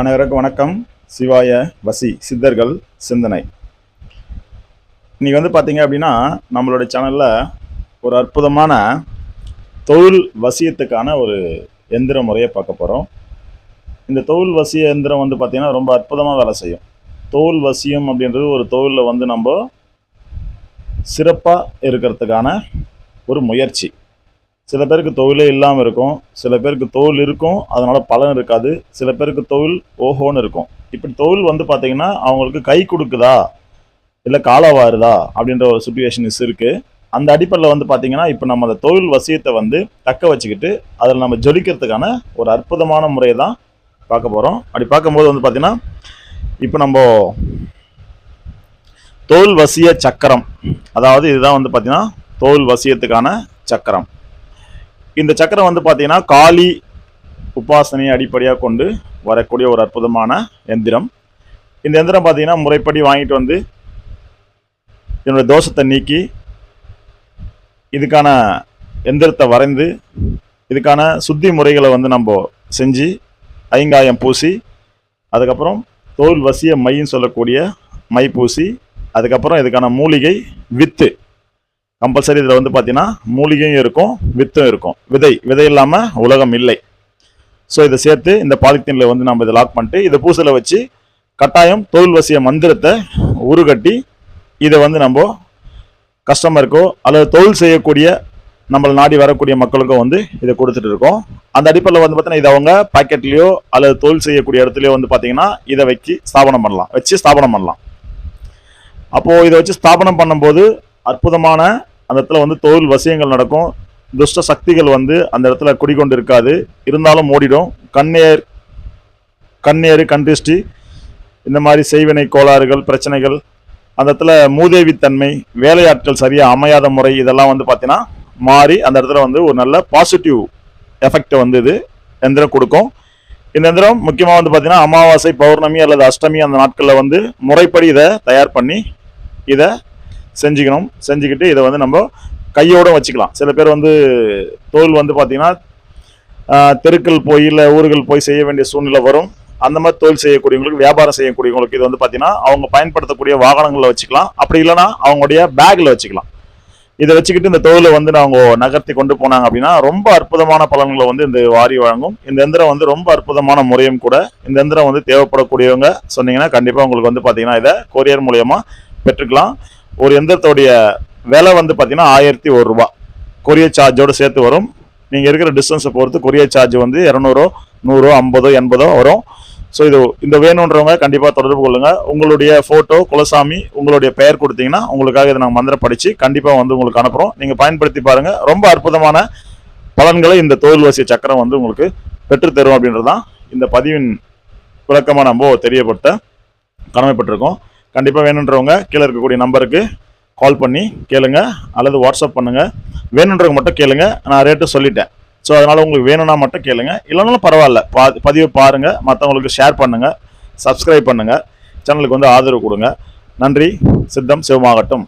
அனைவருக்கும் வணக்கம். சிவாய வசி சித்தர்கள் சிந்தனை. இன்னைக்கு பார்த்தீங்க அப்படின்னா நம்மளுடைய சேனலில் ஒரு அற்புதமான தொழில் வசியத்துக்கான ஒரு எந்திர முறையை பார்க்க போகிறோம். இந்த தொழில் வசிய எந்திரம் பார்த்தீங்கன்னா ரொம்ப அற்புதமாக வேலை செய்யும். தொழில் வசியம் அப்படின்றது ஒரு தொழிலில் நம்ம சிறப்பாக இருக்கிறதுக்கான ஒரு முயற்சி. சில பேருக்கு தொழிலே இல்லாமல் இருக்கும், சில பேருக்கு தொழில் இருக்கும், அதனால் பலன் இருக்காது, சில பேருக்கு தொழில் ஓஹோன்னு இருக்கும். இப்படி தொழில் பார்த்தீங்கன்னா அவங்களுக்கு கை கொடுக்குதா இல்லை காலவாருதா அப்படின்ற ஒரு சுச்சுவேஷன்ஸ் இருக்குது. அந்த அடிப்படையில் பார்த்தீங்கன்னா இப்போ நம்ம அந்த தொழில் வசியத்தை தக்க வச்சுக்கிட்டு அதில் நம்ம ஜொலிக்கிறதுக்கான ஒரு அற்புதமான முறையை தான் பார்க்க போகிறோம். அப்படி பார்க்கும்போது பார்த்தீங்கன்னா இப்போ நம்ம தொழில் வசிய சக்கரம், அதாவது இதுதான் பார்த்தீங்கன்னா தொழில் வசியத்துக்கான சக்கரம். இந்த சக்கரம் பார்த்தீங்கன்னா காளி உபாசனையை அடிப்படையாக கொண்டு வரக்கூடிய ஒரு அற்புதமான எந்திரம். இந்த எந்திரம் பார்த்தீங்கன்னா முறைப்படி வாங்கிட்டு என்னுடைய தோஷத்தை நீக்கி இதுக்கான எந்திரத்தை வரைந்து இதுக்கான சுத்தி முறைகளை நம்ம செஞ்சு ஐங்காயம் பூசி, அதுக்கப்புறம் தோல் வசிய மைன்னு சொல்லக்கூடிய மை பூசி, அதுக்கப்புறம் இதுக்கான மூலிகை வித்து கம்பல்சரி இதில் பார்த்தீங்கன்னா மூலிகையும் இருக்கும், வித்தும் இருக்கும். விதை இல்லாமல் உலகம் இல்லை. ஸோ இதை சேர்த்து இந்த பாலித்தீனில் நம்ம இதை லாக் பண்ணிட்டு இதை பூசலை வச்சு கட்டாயம் தொழில் வசிய மந்திரத்தை உருகட்டி இதை நம்ம கஸ்டமருக்கோ அல்லது தொழில் செய்யக்கூடிய நம்மளை நாடி வரக்கூடிய மக்களுக்கோ இதை கொடுத்துட்டு இருக்கோம். அந்த அடிப்படையில் பார்த்தீங்கன்னா இதை அவங்க பாக்கெட்லேயோ அல்லது தொழில் செய்யக்கூடிய இடத்துலையோ பார்த்தீங்கன்னா இதை வச்சு ஸ்தாபனம் பண்ணலாம். அப்போது இதை வச்சு ஸ்தாபனம் பண்ணும்போது அற்புதமான அந்த இடத்துல தொழில் வசியங்கள் நடக்கும். துஷ்ட சக்திகள் அந்த இடத்துல குடிக்கொண்டு இருக்காது, இருந்தாலும் ஓடிடும். கண்ணேறு கண்டிஷ்டி இந்த மாதிரி செய்வினை கோளாறுகள் பிரச்சனைகள், அந்த இடத்துல மூதேவித்தன்மை, வேலையாட்கள் சரியாக அமையாத முறை, இதெல்லாம் பார்த்தீங்கன்னா மாறி அந்த இடத்துல ஒரு நல்ல பாசிட்டிவ் எஃபெக்டை இது எந்திரம் கொடுக்கும். இந்த எந்திரம் முக்கியமாக பார்த்தீங்கன்னா அமாவாசை, பௌர்ணமி அல்லது அஷ்டமி அந்த நாட்களில் முறைப்படி இதை தயார் பண்ணி இதை செஞ்சுக்கிட்டு இதை நம்ம கையோட வச்சுக்கலாம். சில பேர் தோல் பார்த்தீங்கன்னா தெருக்கள் போய் இல்லை ஊர்கள் போய் செய்ய வேண்டிய சூழ்நிலை வரும். அந்த மாதிரி தொழில் செய்யக்கூடியவங்களுக்கு, வியாபாரம் செய்யக்கூடியவங்களுக்கு இது பார்த்தீங்கன்னா அவங்க பயன்படுத்தக்கூடிய வாகனங்களில் வச்சுக்கலாம். அப்படி இல்லைன்னா அவங்களுடைய பேக்கில் வச்சுக்கலாம். இதை வச்சுக்கிட்டு இந்த தொழிலை அவங்க நகர்த்தி கொண்டு போனாங்க அப்படின்னா ரொம்ப அற்புதமான பலன்களை இந்த வாரி வழங்கும். இந்த எந்திரம் ரொம்ப அற்புதமான முறையும் கூட. இந்த எந்திரம் தேவைப்படக்கூடியவங்க சொன்னீங்கன்னா கண்டிப்பாக உங்களுக்கு பார்த்தீங்கன்னா இதை கொரியர் மூலயமா பெற்றுக்கலாம். ஒரு எந்திரத்தோடைய விலை பார்த்தீங்கன்னா 1001 ரூபா கொரியர் சார்ஜோடு சேர்த்து வரும். நீங்கள் இருக்கிற டிஸ்டன்ஸை பொறுத்து கொரியர் சார்ஜ் 200, 100, 50, 80 வரும். ஸோ இந்த வேணுன்றவங்க கண்டிப்பாக தொடர்பு கொள்ளுங்க. உங்களுடைய ஃபோட்டோ, குலசாமி, உங்களுடைய பெயர் கொடுத்தீங்கன்னா உங்களுக்காக இதை நாங்கள் மந்திரம் படித்து கண்டிப்பாக உங்களுக்கு அனுப்புகிறோம். நீங்கள் பயன்படுத்தி பாருங்கள். ரொம்ப அற்புதமான பலன்களை இந்த தொழில் வசிய சக்கரம் உங்களுக்கு பெற்றுத்தரும் அப்படின்றது தான் இந்த பதிவின் விளக்கமாக நம்ம தெரியப்படுத்த கடமைப்பட்டிருக்கோம். கண்டிப்பாக வேணுன்றவங்க கீழே இருக்கக்கூடிய நம்பருக்கு கால் பண்ணி கேளுங்க அல்லது வாட்ஸ்அப் பண்ணுங்கள். வேணுன்றவங்க மட்டும் கேளுங்க, நான் ரேட்டு சொல்லிட்டேன். ஸோ அதனால் உங்களுக்கு வேணும்னா மட்டும் கேளுங்க, இல்லைனாலும் பரவாயில்ல. பதிவை பாருங்கள், மற்றவங்களுக்கு ஷேர் பண்ணுங்கள், சப்ஸ்கிரைப் பண்ணுங்கள், சேனலுக்கு ஆதரவு கொடுங்க. நன்றி. சித்தம் சிவமாகட்டும்.